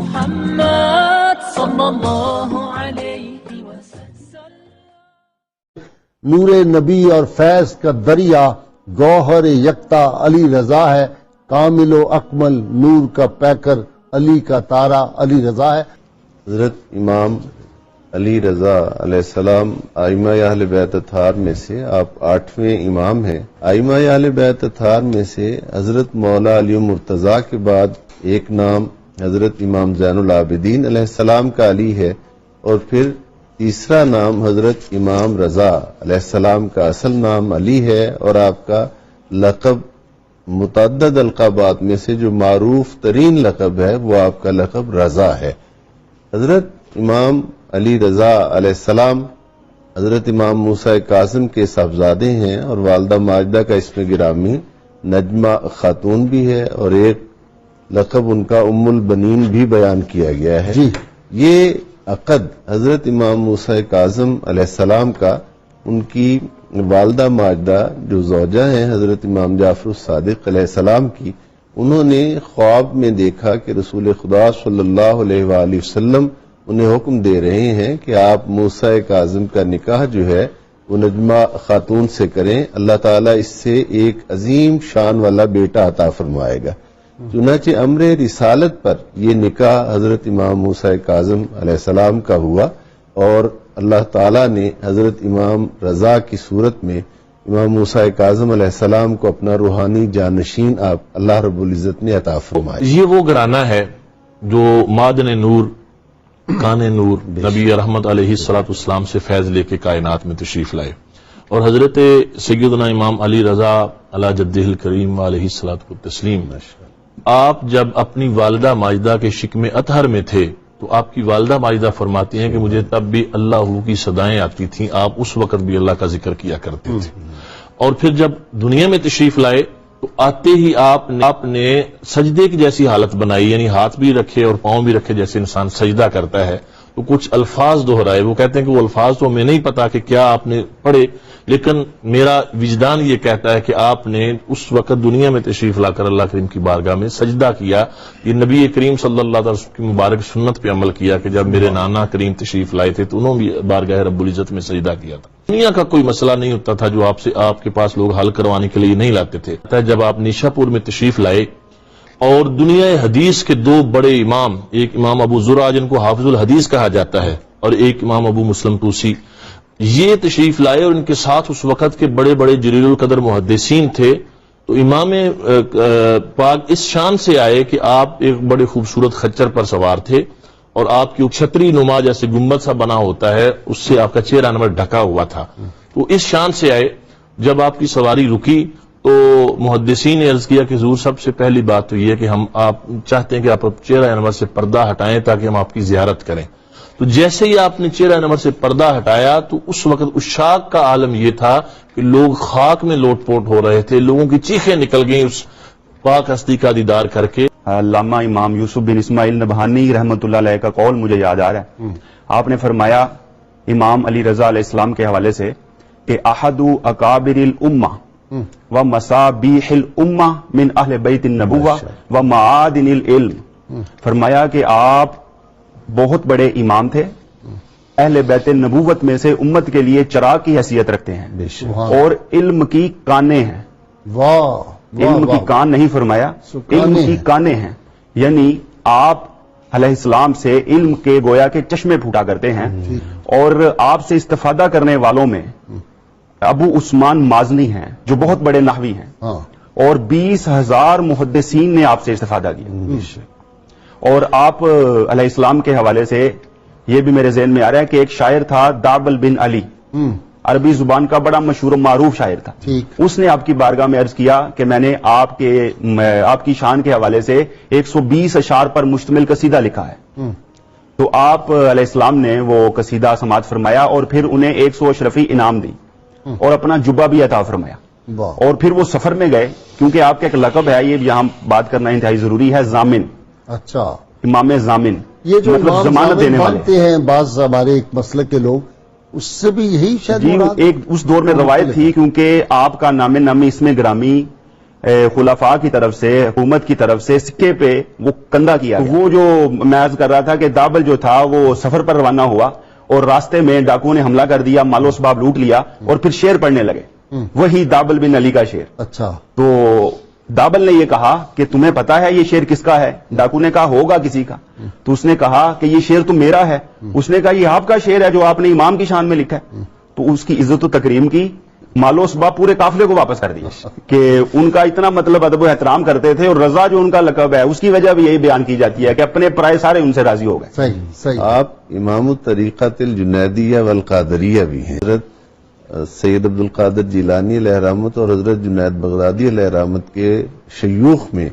محمد صلی اللہ علیہ وسلم. نور نبی اور فیض کا دریا گوہر یکتا علی رضا ہے. کامل و اکمل نور کا پیکر علی کا تارا علی رضا ہے. حضرت امام علی رضا علیہ السلام ائمہ اہل بیت اطہار میں سے آپ 8ویں امام ہیں. ائمہ اہل بیت اطہار میں سے حضرت مولا علی مرتضیٰ کے بعد ایک نام حضرت امام زین العابدین علیہ السلام کا علی ہے، اور پھر تیسرا نام حضرت امام رضا علیہ السلام کا اصل نام علی ہے، اور آپ کا لقب متعدد القابات میں سے جو معروف ترین لقب ہے وہ آپ کا لقب رضا ہے. حضرت امام علی رضا علیہ السلام حضرت امام موسیٰ کاظم کے صاحبزادے ہیں، اور والدہ ماجدہ کا اسم گرامی نجمہ خاتون بھی ہے، اور ایک لقب ان کا ام البنین بھی بیان کیا گیا ہے. یہ عقد حضرت امام موسیٰ کاظم علیہ السلام کا ان کی والدہ ماجدہ جو زوجہ ہیں حضرت امام جعفر الصادق علیہ السلام کی، انہوں نے خواب میں دیکھا کہ رسول خدا صلی اللہ علیہ وآلہ وسلم انہیں حکم دے رہے ہیں کہ آپ موسیٰ کاظم کا نکاح جو ہے وہ نجمہ خاتون سے کریں، اللہ تعالیٰ اس سے ایک عظیم شان والا بیٹا عطا فرمائے گا. چنانچہ امر رسالت پر یہ نکاح حضرت امام موسیٰ کاظم علیہ السلام کا ہوا، اور اللہ تعالیٰ نے حضرت امام رضا کی صورت میں امام موسیٰ کاظم علیہ السلام کو اپنا روحانی جانشین آپ اللہ رب العزت نے عطا فرمایا. یہ وہ گھرانہ ہے جو معدن نور کان نور نبی رحمت علیہ السلام سے فیض لے کے کائنات میں تشریف لائے، اور حضرت سیدنا امام علی رضا علی جدہ الکریم علیہ الصلوۃ والتسلیم آپ جب اپنی والدہ ماجدہ کے شکم اطہر میں تھے تو آپ کی والدہ ماجدہ فرماتی ہیں کہ مجھے تب بھی اللہ کی صدائیں آتی تھیں، آپ اس وقت بھی اللہ کا ذکر کیا کرتے تھے. اور پھر جب دنیا میں تشریف لائے تو آتے ہی آپ نے سجدے کی جیسی حالت بنائی، یعنی ہاتھ بھی رکھے اور پاؤں بھی رکھے جیسے انسان سجدہ کرتا ہے. تو کچھ الفاظ دہرائے، وہ کہتے ہیں کہ وہ الفاظ تو ہمیں نہیں پتا کہ کیا آپ نے پڑھے، لیکن میرا وجدان یہ کہتا ہے کہ آپ نے اس وقت دنیا میں تشریف لا کر اللہ کریم کی بارگاہ میں سجدہ کیا. یہ نبی کریم صلی اللہ علیہ وسلم کی مبارک سنت پہ عمل کیا کہ جب میرے نانا کریم تشریف لائے تھے تو انہوں بھی بارگاہ رب العزت میں سجدہ کیا تھا. دنیا کا کوئی مسئلہ نہیں ہوتا تھا جو آپ کے پاس لوگ حل کروانے کے لیے نہیں لاتے تھے. جب آپ نیشا پور میں تشریف لائے اور دنیا حدیث کے دو بڑے امام، ایک امام ابو زرع جن کو حافظ الحدیث کہا جاتا ہے اور ایک امام ابو مسلم توسی، یہ تشریف لائے اور ان کے ساتھ اس وقت کے بڑے بڑے جلیل القدر محدثین تھے. تو امام پاک اس شان سے آئے کہ آپ ایک بڑے خوبصورت خچر پر سوار تھے، اور آپ کی چھتری نما جیسے گنبد سا بنا ہوتا ہے اس سے آپ کا چہرہ نمبر ڈھکا ہوا تھا. تو اس شان سے آئے. جب آپ کی سواری رکی تو محدثین نے عرض کیا کہ حضور سب سے پہلی بات تو یہ کہ ہم آپ چاہتے ہیں کہ آپ چہرہ انور سے پردہ ہٹائیں تاکہ ہم آپ کی زیارت کریں. تو جیسے ہی آپ نے چہرہ انور سے پردہ ہٹایا تو اس وقت عشاق کا عالم یہ تھا کہ لوگ خاک میں لوٹ پوٹ ہو رہے تھے، لوگوں کی چیخیں نکل گئیں اس پاک ہستی کا دیدار کر کے. علامہ امام یوسف بن اسماعیل نبہانی رحمۃ اللہ علیہ کا قول مجھے یاد آ رہا ہے. آپ نے فرمایا امام علی رضا علیہ السلام کے حوالے سے کہ احد اکابر الامہ و مصابیح الامہ من اہل بیت النبوہ و معادن العلم. فرمایا کہ آپ بہت بڑے امام تھے، اہل بیت النبوت میں سے امت کے لیے چراغ کی حیثیت رکھتے ہیں، اور علم کی کانیں ہیں. علم کی کان نہیں فرمایا، علم کی کانیں ہیں، یعنی آپ علیہ السلام سے علم کے گویا کے چشمے پھوٹا کرتے ہیں. اور آپ سے استفادہ کرنے والوں میں ابو عثمان مازنی ہیں جو بہت بڑے نحوی ہیں، اور 20,000 محدثین نے آپ سے استفادہ کیا. اور آپ علیہ السلام کے حوالے سے یہ بھی میرے ذہن میں آ رہا ہے کہ ایک شاعر تھا دابل بن علی، عربی زبان کا بڑا مشہور و معروف شاعر تھا. اس نے آپ کی بارگاہ میں عرض کیا کہ میں نے آپ کی شان کے حوالے سے 120 اشعار پر مشتمل قصیدہ لکھا ہے. تو آپ علیہ السلام نے وہ قصیدہ سماعت فرمایا اور پھر انہیں 100 اشرفی انعام دی اور اپنا جبہ بھی عطا فرمایا. اور پھر وہ سفر میں گئے، کیونکہ آپ کا ایک لقب ہے، یہ یہاں بات کرنا انتہائی ضروری ہے، ضامن. اچھا، امام ضامن، یہ جو مطلب ضمانت دینے والے ہیں. بعض ہمارے ایک مسلک کے لوگ اس سے بھی یہی شاید ایک اس دور میں روایت تھی، کیونکہ آپ کا نام نامی اسم گرامی خلفاء کی طرف سے، حکومت کی طرف سے سکے پہ وہ کندہ کیا گیا۔ وہ جو میں عرض کر رہا تھا کہ دابل جو تھا وہ سفر پر روانہ ہوا اور راستے میں ڈاکوؤں نے حملہ کر دیا، مال و اسباب لوٹ لیا اور پھر شعر پڑھنے لگے، وہی دابل بن علی کا شعر۔ اچھا، تو دابل نے یہ کہا کہ تمہیں پتا ہے یہ شعر کس کا ہے؟ ڈاکو نے کہا ہوگا کسی کا۔ تو اس نے کہا کہ یہ شعر تو میرا ہے۔ اس نے کہا یہ آپ کا شعر ہے جو آپ نے امام کی شان میں لکھا ہے۔ تو اس کی عزت و تکریم کی، مال و اسباب پورے قافلے کو واپس کر دیا کہ ان کا اتنا مطلب ادب و احترام کرتے تھے، اور رضا جو ان کا لقب ہے اس کی وجہ بھی یہی بیان کی جاتی ہے کہ اپنے پرائے سارے ان سے راضی ہو گئے۔ صحیح صحیح۔ آپ امام الطریقۃ الجنیدیہ والقادریہ بھی ہیں۔ حضرت سید عبد القادر جیلانی علیہ رحمت اور حضرت جنید بغدادی علیہ رحمت کے شیوخ میں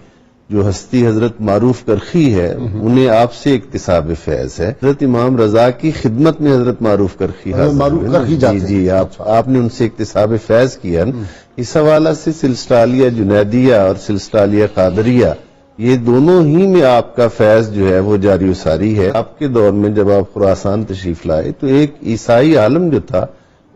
جو ہستی حضرت معروف کرخی ہے، انہیں آپ سے اکتساب فیض ہے۔ حضرت امام رضا کی خدمت میں حضرت معروف کرخی حاضر معروف ہوئے۔ کرخی جاتے ہیں۔ جی آپ نے ان سے اکتساب فیض کیا نا۔ اس حوالہ سے سلسلہ عالیہ جنیدیہ اور سلسلہ عالیہ قادریہ، یہ دونوں ہی میں آپ کا فیض جو ہے وہ جاری و ساری ہے۔ آپ کے دور میں جب آپ خراسان تشریف لائے تو ایک عیسائی عالم جو تھا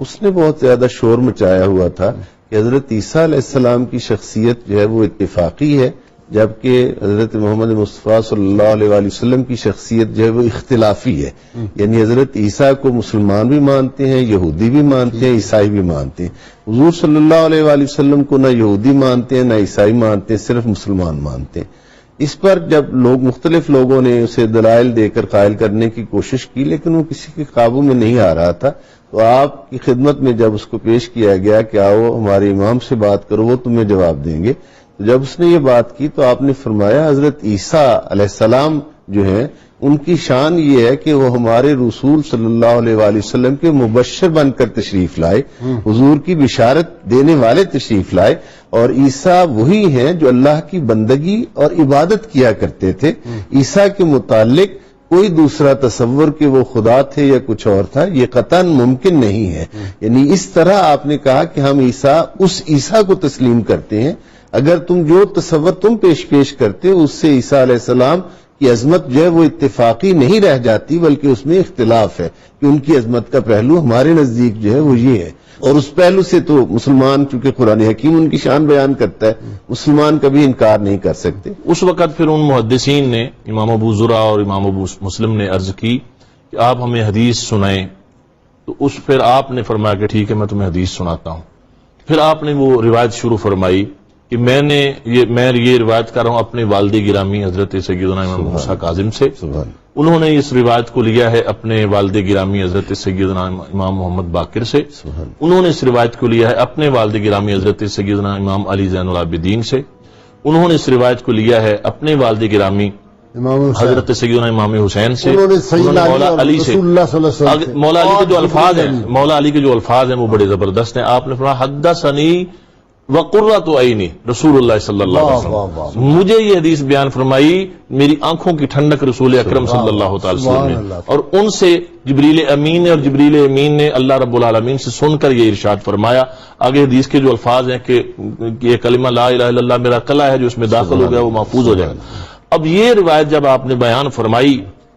اس نے بہت زیادہ شور مچایا ہوا تھا کہ حضرت عیسیٰ علیہ السلام کی شخصیت جو ہے وہ اتفاقی ہے، جبکہ حضرت محمد مصطفیٰ صلی اللہ علیہ وآلہ وسلم کی شخصیت جو ہے وہ اختلافی ہے۔ یعنی حضرت عیسیٰ کو مسلمان بھی مانتے ہیں، یہودی بھی مانتے ہیں، عیسائی بھی مانتے ہیں۔ حضور صلی اللہ علیہ وآلہ وسلم کو نہ یہودی مانتے ہیں، نہ عیسائی مانتے ہیں، صرف مسلمان مانتے ہیں۔ اس پر جب مختلف لوگوں نے اسے دلائل دے کر قائل کرنے کی کوشش کی، لیکن وہ کسی کے قابو میں نہیں آ رہا تھا، تو آپ کی خدمت میں جب اس کو پیش کیا گیا کہ آؤ ہمارے امام سے بات کرو، وہ تمہیں جواب دیں گے، تو جب اس نے یہ بات کی تو آپ نے فرمایا حضرت عیسیٰ علیہ السلام جو ہیں ان کی شان یہ ہے کہ وہ ہمارے رسول صلی اللہ علیہ وآلہ وسلم کے مبشر بن کر تشریف لائے، حضور کی بشارت دینے والے تشریف لائے، اور عیسیٰ وہی ہیں جو اللہ کی بندگی اور عبادت کیا کرتے تھے۔ عیسیٰ کے متعلق کوئی دوسرا تصور کہ وہ خدا تھے یا کچھ اور تھا یہ قطعاً ممکن نہیں ہے۔ یعنی اس طرح آپ نے کہا کہ ہم اس عیسیٰ کو تسلیم کرتے ہیں، اگر تم جو تصور تم پیش کرتے اس سے عیسیٰ علیہ السلام کی عظمت جو ہے وہ اتفاقی نہیں رہ جاتی، بلکہ اس میں اختلاف ہے کہ ان کی عظمت کا پہلو ہمارے نزدیک جو ہے وہ یہ ہے، اور اس پہلو سے تو مسلمان چونکہ قرآن حکیم ان کی شان بیان کرتا ہے، مسلمان کبھی انکار نہیں کر سکتے۔ اس وقت پھر ان محدثین نے امام ابو زرع اور امام ابو مسلم نے عرض کی کہ آپ ہمیں حدیث سنائیں، تو اس پھر آپ نے فرمایا کہ ٹھیک ہے میں تمہیں حدیث سناتا ہوں۔ پھر آپ نے وہ روایت شروع فرمائی کہ میں یہ روایت کر رہا ہوں اپنے والد گرامی حضرت سیدنا امام موسیٰ کاظم سے، انہوں نے اس روایت کو لیا ہے اپنے والد گرامی حضرت سیدنا امام محمد باقر سے، انہوں نے اس روایت کو لیا ہے اپنے والد گرامی حضرت سیدنا امام علی زین العابدین سے، انہوں نے اس روایت کو لیا ہے اپنے والد گرامی حضرت سیدنا امام حسین سے، مولا علی سے۔ مولا علی کے جو الفاظ ہیں وہ بڑے زبردست ہیں۔ آپ نے فرمایا حدثنی وقرۃ عینی رسول اللہ صلی اللہ علیہ وسلم، مجھے یہ حدیث بیان فرمائی میری آنکھوں کی ٹھنڈک رسول اکرم صلی اللہ تعالی وسلم نے، اور ان سے جبریل امین نے، اور جبریل امین نے اللہ رب العالمین سے سن کر یہ ارشاد فرمایا۔ آگے حدیث کے جو الفاظ ہیں کہ یہ کلمہ لا الہ الا اللہ میرا قلعہ ہے جو اس میں داخل ہو گیا وہ محفوظ ہو جائے گا۔ اب یہ روایت جب آپ نے بیان فرمائی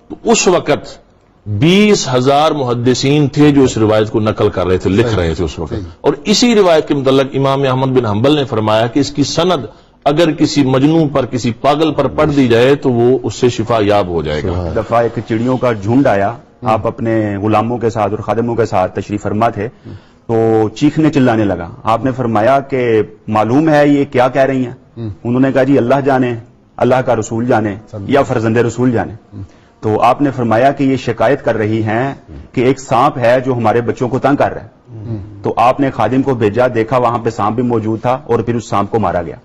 تو اس وقت 20,000 محدثین تھے جو اس روایت کو نقل کر رہے تھے، لکھ رہے تھے اس وقت، اور اسی روایت کے متعلق امام احمد بن حنبل نے فرمایا کہ اس کی سند اگر کسی مجنون پر کسی پاگل پر پڑھ دی جائے تو وہ اس سے شفا یاب ہو جائے گا۔ دفعہ ایک چڑیوں کا جھنڈ آیا، آپ اپنے غلاموں کے ساتھ اور خادموں کے ساتھ تشریف فرما تھے، تو چیخنے چلانے لگا۔ آپ نے فرمایا کہ معلوم ہے یہ کیا کہہ رہی ہیں؟ انہوں نے کہا جی اللہ جانے، اللہ کا رسول جانے یا فرزند رسول جانے۔ تو آپ نے فرمایا کہ یہ شکایت کر رہی ہیں کہ ایک سانپ ہے جو ہمارے بچوں کو تنگ کر رہا ہے۔ تو آپ نے خادم کو بھیجا، دیکھا وہاں پہ سانپ بھی موجود تھا اور پھر اس سانپ کو مارا گیا۔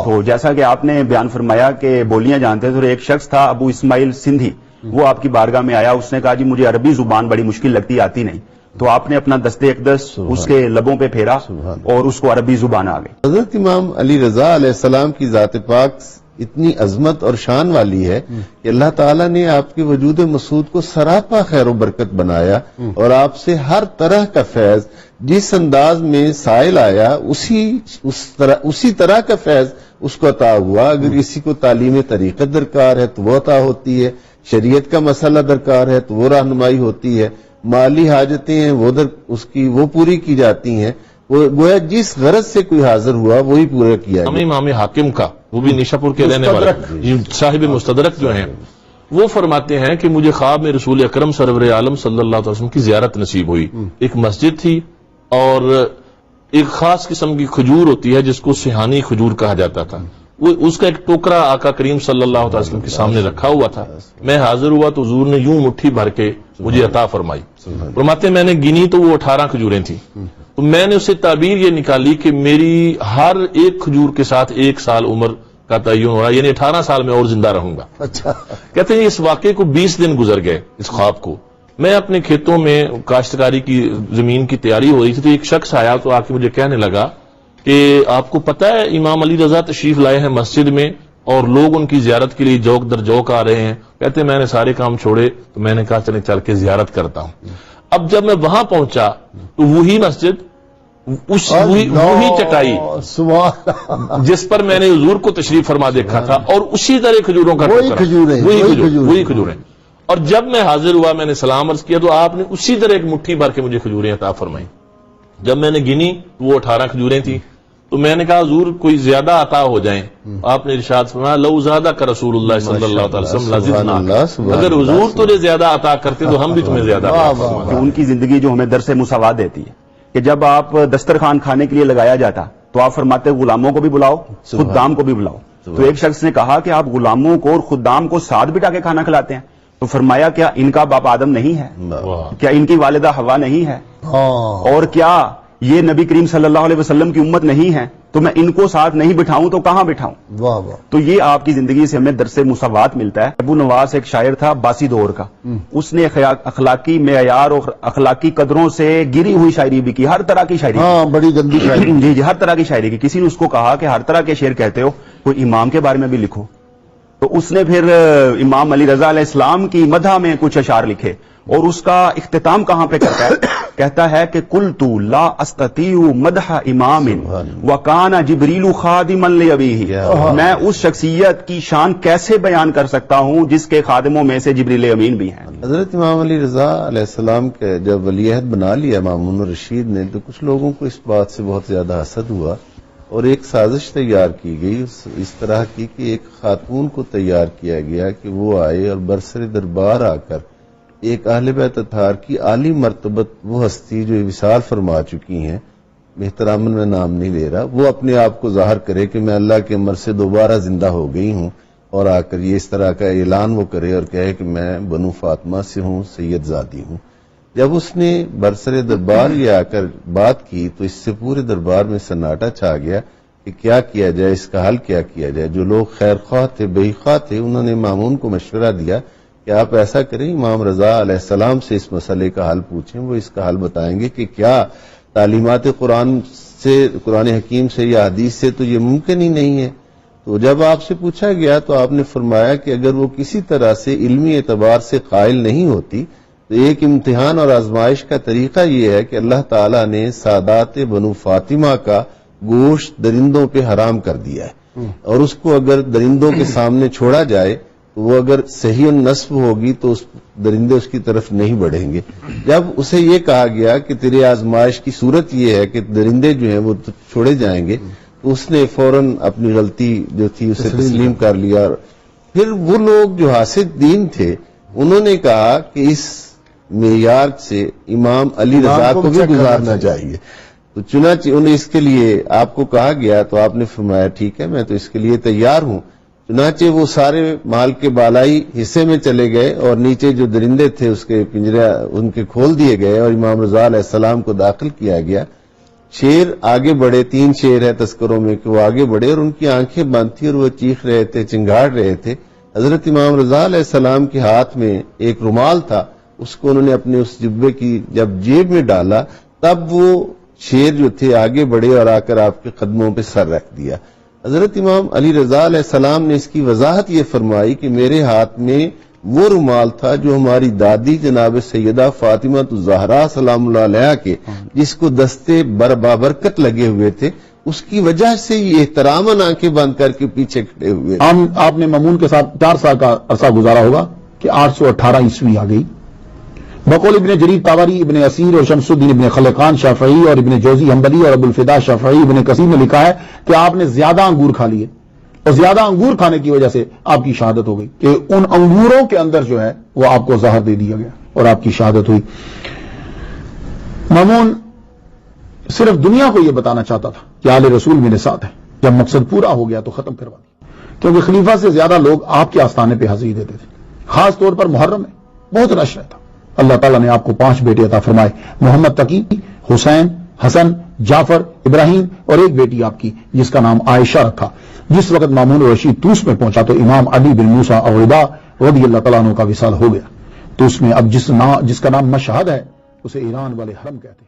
تو جیسا کہ آپ نے بیان فرمایا کہ بولیاں جانتے تھے، تو ایک شخص تھا ابو اسماعیل سندھی، وہ آپ کی بارگاہ میں آیا، اس نے کہا جی مجھے عربی زبان بڑی مشکل لگتی، آتی نہیں۔ تو آپ نے اپنا دستے اقدس اس کے لبوں پہ پھیرا اور اس کو عربی زبان آ گئی۔ حضرت امام علی رضا علیہ السلام کی ذات پاک اتنی عظمت اور شان والی ہے کہ اللہ تعالیٰ نے آپ کے وجود مسعود کو سراپا خیر و برکت بنایا، اور آپ سے ہر طرح کا فیض جس انداز میں سائل آیا اسی طرح کا فیض اس کو عطا ہوا۔ اگر کسی کو تعلیم طریقت درکار ہے تو وہ عطا ہوتی ہے، شریعت کا مسئلہ درکار ہے تو وہ رہنمائی ہوتی ہے، مالی حاجتیں ہیں وہ پوری کی جاتی ہیں، وہ گویا جس غرض سے کوئی حاضر ہوا وہی پورا کیا گیا. امام حاکم کا، وہ بھی نیشاپور کے رہنے والے صاحب مستدرک جو ہیں، وہ فرماتے ہیں کہ مجھے خواب میں رسول اکرم سرور عالم صلی اللہ علیہ وسلم کی زیارت نصیب ہوئی. ایک مسجد تھی اور ایک خاص قسم کی کھجور ہوتی ہے جس کو سہانی کھجور کہا جاتا تھا، وہ اس کا ایک ٹوکرا آقا کریم صلی اللہ علیہ وسلم کے سامنے رکھا ہوا تھا. میں حاضر ہوا تو حضور نے یوں مٹھی بھر کے مجھے عطا فرمائی. فرماتے ہیں میں نے گنی تو وہ 18 کھجوریں تھیں. تو میں نے اس سے تعبیر یہ نکالی کہ میری ہر ایک کھجور کے ساتھ 1 سال عمر کا تعین ہو رہا، یعنی 18 سال میں اور زندہ رہوں گا. اچھا. کہتے ہیں اس واقعے کو 20 دن گزر گئے اس خواب کو. میں اپنے کھیتوں میں کاشتکاری کی زمین کی تیاری ہو رہی تھی تو ایک شخص آیا تو آ کے مجھے کہنے لگا کہ آپ کو پتہ ہے امام علی رضا تشریف لائے ہیں مسجد میں اور لوگ ان کی زیارت کے لیے جوک در جوک آ رہے ہیں. کہتے ہیں میں نے سارے کام چھوڑے تو میں نے کہا چلیں چل کے زیارت کرتا ہوں. اب جب میں وہاں پہنچا تو وہی مسجد، وہی چٹائی جس پر میں نے حضور کو تشریف فرما دیکھا تھا اور اسی طرح کھجوروں کا وہی کھجوریں. اور جب میں حاضر ہوا میں نے سلام عرض کیا تو آپ نے اسی طرح ایک مٹھی بھر کے مجھے کھجوریں عطا فرمائی. جب میں نے گنی تو وہ 18 کھجوریں تھیں. تو میں نے کہا حضور کوئی زیادہ عطا ہو جائیں. آپ نے ارشاد فرمایا لو زادہ کا رسول اللہ صلی اللہ علیہ وسلم لزدناک، اگر حضور تجھے زیادہ عطا کرتے تو ہم بھی تمہیں زیادہ عطا فرماتے. ان کی زندگی جو ہمیں درس مساوات دیتی ہے کہ جب آپ دسترخوان کھانے کے لیے لگایا جاتا تو آپ فرماتے غلاموں کو بھی بلاؤ خدام کو بھی بلاؤ. تو ایک شخص نے کہا کہ آپ غلاموں کو اور خدام کو ساتھ بٹھا کے کھانا کھلاتے ہیں. تو فرمایا کیا ان کا باپ آدم نہیں ہے؟ کیا ان کی والدہ حوا نہیں ہے؟ اور کیا یہ نبی کریم صلی اللہ علیہ وسلم کی امت نہیں ہے؟ تو میں ان کو ساتھ نہیں بٹھاؤں تو کہاں بٹھاؤں؟ واہ واہ. تو یہ آپ کی زندگی سے ہمیں درس مساوات ملتا ہے. ابو نواس ایک شاعر تھا باسی دور کا، اس نے اخلاقی معیار اور اخلاقی قدروں سے گری ہوئی شاعری بھی کی، ہر طرح کی شاعری. ہاں بڑی گندی شاعری. جی ہر طرح کی شاعری کی. کسی نے اس کو کہا کہ ہر طرح کے شعر کہتے ہو، کوئی امام کے بارے میں بھی لکھو. تو اس نے پھر امام علی رضا علیہ السلام کی مدح میں کچھ اشعار لکھے اور اس کا اختتام کہاں پہ کرتا ہے؟ کہتا ہے کہ قلت لا استطیع مدح امام وکان جبریل خادما لابیہ، میں اس شخصیت کی شان کیسے بیان کر سکتا ہوں جس کے خادموں میں سے جبریل امین بھی ہیں. حضرت امام علی رضا علیہ السلام کے جب ولی عہد بنا لیا مامون الرشید نے تو کچھ لوگوں کو اس بات سے بہت زیادہ حسد ہوا اور ایک سازش تیار کی گئی اس طرح کی کہ ایک خاتون کو تیار کیا گیا کہ وہ آئے اور برسر دربار آ کر ایک اہل بیت اطہار کی عالی مرتبت وہ ہستی جو وصال فرما چکی ہیں، احتراماً میں نام نہیں لے رہا، وہ اپنے آپ کو ظاہر کرے کہ میں اللہ کے امر سے دوبارہ زندہ ہو گئی ہوں، اور آ کر یہ اس طرح کا اعلان وہ کرے اور کہے کہ میں بنو فاطمہ سے ہوں، سید زادی ہوں. جب اس نے برسر دربار یہ آ کر بات کی تو اس سے پورے دربار میں سناٹا چھا گیا کہ کیا کیا جائے، اس کا حل کیا کیا جائے. جو لوگ خیر خواہ تھے، بے خواہ تھے، انہوں نے مامون کو مشورہ دیا کہ آپ ایسا کریں، امام رضا علیہ السلام سے اس مسئلے کا حل پوچھیں، وہ اس کا حل بتائیں گے کہ کیا تعلیمات قرآن حکیم سے یا حدیث سے تو یہ ممکن ہی نہیں ہے. تو جب آپ سے پوچھا گیا تو آپ نے فرمایا کہ اگر وہ کسی طرح سے علمی اعتبار سے قائل نہیں ہوتی تو ایک امتحان اور آزمائش کا طریقہ یہ ہے کہ اللہ تعالیٰ نے سادات بنو فاطمہ کا گوشت درندوں پہ حرام کر دیا ہے، اور اس کو اگر درندوں کے سامنے چھوڑا جائے تو وہ اگر صحیح النصب ہوگی تو درندے اس کی طرف نہیں بڑھیں گے. جب اسے یہ کہا گیا کہ تیری آزمائش کی صورت یہ ہے کہ درندے جو ہیں وہ چھوڑے جائیں گے، تو اس نے فوراً اپنی غلطی جو تھی اسے تسلیم کر لیا. پھر وہ لوگ جو حاسد دین تھے انہوں نے کہا کہ اس معیار سے امام علی رضا کو بھی گزارنا چاہیے. تو چنانچہ انہیں اس کے لیے آپ کو کہا گیا تو آپ نے فرمایا ٹھیک ہے میں تو اس کے لیے تیار ہوں. چنانچہ وہ سارے مال کے بالائی حصے میں چلے گئے اور نیچے جو درندے تھے اس کے پنجرے ان کے کھول دیے گئے اور امام رضا علیہ السلام کو داخل کیا گیا. شیر آگے بڑھے، 3 شیر ہے تذکروں میں کہ وہ آگے بڑھے اور ان کی آنکھیں بند تھی اور وہ چیخ رہے تھے، چنگاڑ رہے تھے. حضرت امام رضا علیہ السلام کے ہاتھ میں ایک رومال تھا، اس کو انہوں نے اپنے اس جبے کی جب جیب میں ڈالا تب وہ شیر جو تھے آگے بڑھے اور آ کر آپ کے قدموں پہ سر رکھ دیا. حضرت امام علی رضا علیہ السلام نے اس کی وضاحت یہ فرمائی کہ میرے ہاتھ میں وہ رومال تھا جو ہماری دادی جناب سیدہ فاطمہ الزہرا سلام اللہ علیہا کے جس کو دستے بابرکت لگے ہوئے تھے، اس کی وجہ سے یہ احتراماً آنکھیں بند کر کے پیچھے کھڑے ہوئے. آپ نے مامون کے ساتھ 4 سال کا عرصہ گزارا ہوگا کہ 818 عیسوی آ گئی. بقول ابن جریر طبری، ابن اسیر اور شمس الدین ابن خلقان شافعی اور ابن جوزی حنبلی اور ابو الفدا شافعی ابن کثیر نے لکھا ہے کہ آپ نے زیادہ انگور کھا لیے اور زیادہ انگور کھانے کی وجہ سے آپ کی شہادت ہو گئی کہ ان انگوروں کے اندر جو ہے وہ آپ کو زہر دے دیا گیا اور آپ کی شہادت ہوئی۔ مامون صرف دنیا کو یہ بتانا چاہتا تھا کہ آل رسول میرے ساتھ ہے، جب مقصد پورا ہو گیا تو ختم کروا دیا، کیونکہ خلیفہ سے زیادہ لوگ آپ کے آستانے پہ حاضری دیتے تھے، خاص طور پر محرم میں بہت رش رہتا۔ اللہ تعالیٰ نے آپ کو 5 بیٹے عطا فرمائے، محمد تقی، حسین، حسن، جعفر، ابراہیم اور ایک بیٹی آپ کی جس کا نام عائشہ رکھا۔ جس وقت مامون رشید طوس میں پہنچا تو امام علی بن موسیٰ عقبہ رضی اللہ تعالیٰ عنہ کا وصال ہو گیا۔ تو اس میں اب جس کا نام مشہد ہے اسے ایران والے حرم کہتے ہیں۔